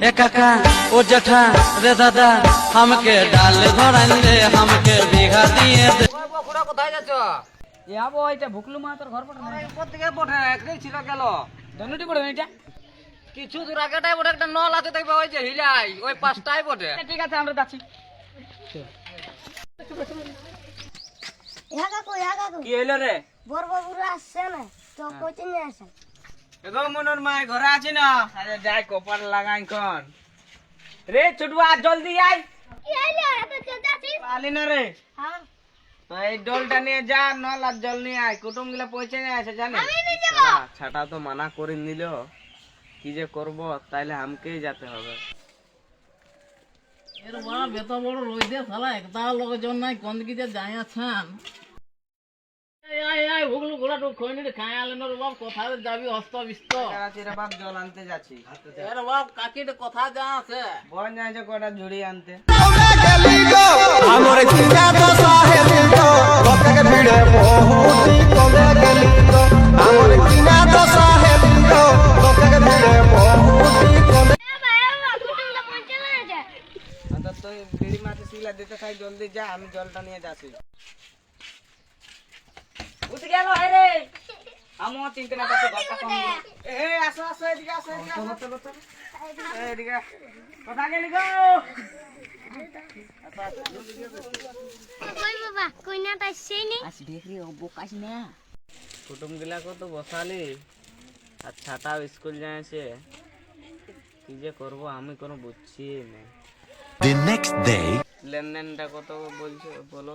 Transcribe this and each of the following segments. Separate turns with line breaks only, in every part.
ए काका ओ जठा रे दादा हमके डाल धरान रे हमके बिघा दिए दे।
ওই বকুড়া কোথায় যাচ্ছ?
এ আবো এটা ভুকলু মা তোর ঘর পড়ে
আরে উপর থেকে বটে একটাই ছিল গেল।
ধনুটি পড়ে এটা
কিছু দূর আগেটাই বটে একটা নল আছে দেখবে ওই যে হিলাই ওই পাঁচটাই বটে।
ঠিক আছে আমরা যাচ্ছি
ইহা কাকু
কি হইলো রে
বড় বাবুরা আসছে না তো কোচিং এ আসে
এগো মনর মাই ঘরে আছি না আরে যাই কপাল লাগাই কোন রে ছুটুয়া জলদি আই
কি হইলো এত চেঁচাছিস
আলি না রে
হ্যাঁ
তো এই ডলটা নিয়ে যা নল আর জল নিয়ে আয় কুটুম গুলা পৌঁছে নিয়ে আসে জানিস
আমি নিয়ে যাব
ছাটা তো মানা করে নিল কি যে করব তাইলে আমকেই যেতে হবে
এর বাপ এত বড় রইদে শালা একটা লোকজন নাই কোন দিকে যে যাই আছেন এই ভুগলু ঘোড়া তো খইনি খায় আলেন রে বাপ কোথায় যাবি হস্ত বিস্ত
রে বাপ জল আনতে যাচ্ছি
এর বাপ কাকির কথা যা আছে
বন যায় যে কটা ঝুড়ি আনতে তুই বিড়ি মাছে শিলা দিতে চাই জলদি যা আমি জলটা নিয়ে যাচ্ছি উঠে গেল রে আমিও চিনতে না পারছি কথা কম এ আসো আসো এদিকে আসো এদিকে কথা গেলি গো
কই বাবা কইনাটা সেই নি
আসি দেখরি ও বোকাস না
কুটুম গিলা কো তো বসালি আর ছাটাও স্কুল যাইছে কি যে করবো আমি কোনো বুঝছি না
The next day,
লেনদেনটা কত বলছো বলো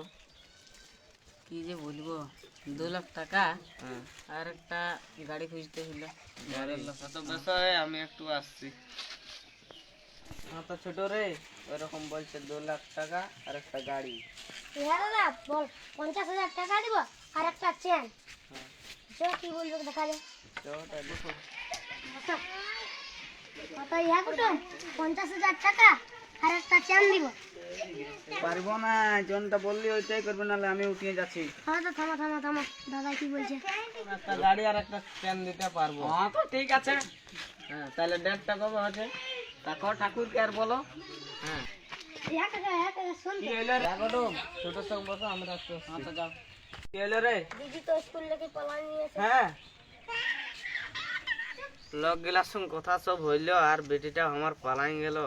কি যে বলবো 2 লাখ টাকা
হ্যাঁ
আর একটা গাড়ি খুঁজতে ছিল
গাড়ির লোক তো বিষয় আমি একটু আসছি হ্যাঁ তো ছোট রে ওরকম বলছে 2 লাখ টাকা আর একটা গাড়ি
ইহা দাদা বল 50,000 টাকা দিব আর একটা চেন যে কি বলবো দেখা যায়
চোটা দেখো
কত ইহা কুটুম 50,000 টাকা আর একটা চেন দিব
পারবো না জনটা বললি ওইটাই করবে নাহলে আমি উঠিয়ে যাচ্ছি
হ্যাঁ তো থামো থামো থামো দাদা কি বলছে
একটা গাড়ি আর একটা ট্রেন দিতে পারবো
হ্যাঁ তো ঠিক আছে
হ্যাঁ তাহলে ডেটটা কবে আছে তাকো ঠাকুরকে আর বলো হ্যাঁ
ইহা কাকা শুন
কি হইলো রে রাগো ছোট সঙ্গ বসো আমরা আসতে
হ্যাঁ তো যাও
কি হইলো রে
দিদি তো স্কুল থেকে পলাই নিয়েছে
হ্যাঁ লোক গিলার সঙ্গে কথা সব হইলো আর বেটিটা আমার পালাই গেল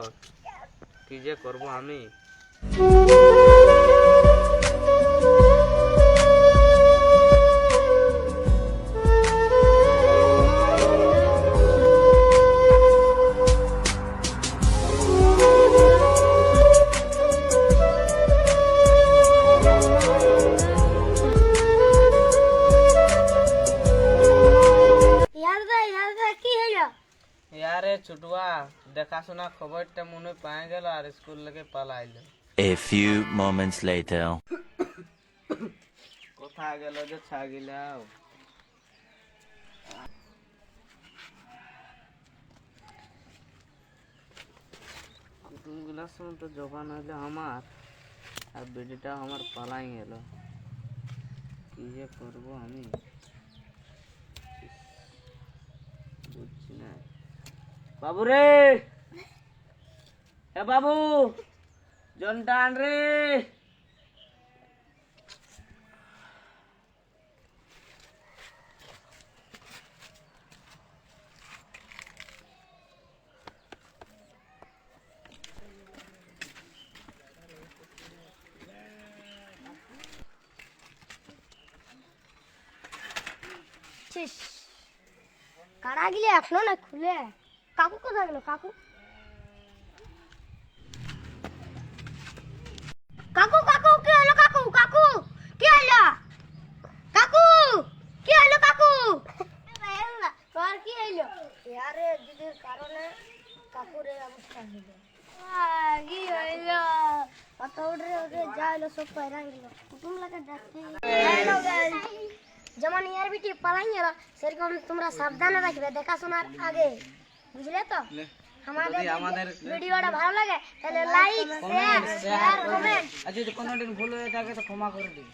কি যে করব আমি
ইহা দাদা কি হইলো
ইয়ারে ছুটুয়া দেখাশোনা খবরটা মনে পায় গেল আর স্কুল থেকে পালাইলো
a few moments later.
কোথায় গেল যে ছাগিলাও কুটুমগুলার সঙ্গে তো জবান হইলো আমার আর বেটিটা আমার পালাই গেল কি যে করবো আমি বুঝছি না বাবু রে এ বাবু জনটা আন রে
শেষ কারা গিলে এখনো না খুলে কাকু কোথায় গেল কাকু কাকু কাকু কি হলো কাকু কাকু কি হলো কাকু কি হলো কাকু তোর কি হলো ইয়ারে দিদির কারণে কাকুরের অবস্থা হলো কি হইলো কত উড়ে উড়ে যাইলো সব পায়রা গেল কুটুম লাগে দেখতে যেমন ইয়ার বিটি পালাই গেল সেরকম তোমরা সাবধানে রাখবে দেখাশোনার আগে বুঝলে তো আমাদের ভিডিওটা ভালো লাগে তাহলে লাইক শেয়ার কমেন্ট
আর যদি কোনো দিন ভুল হয়ে থাকে তো ক্ষমা করে দিন।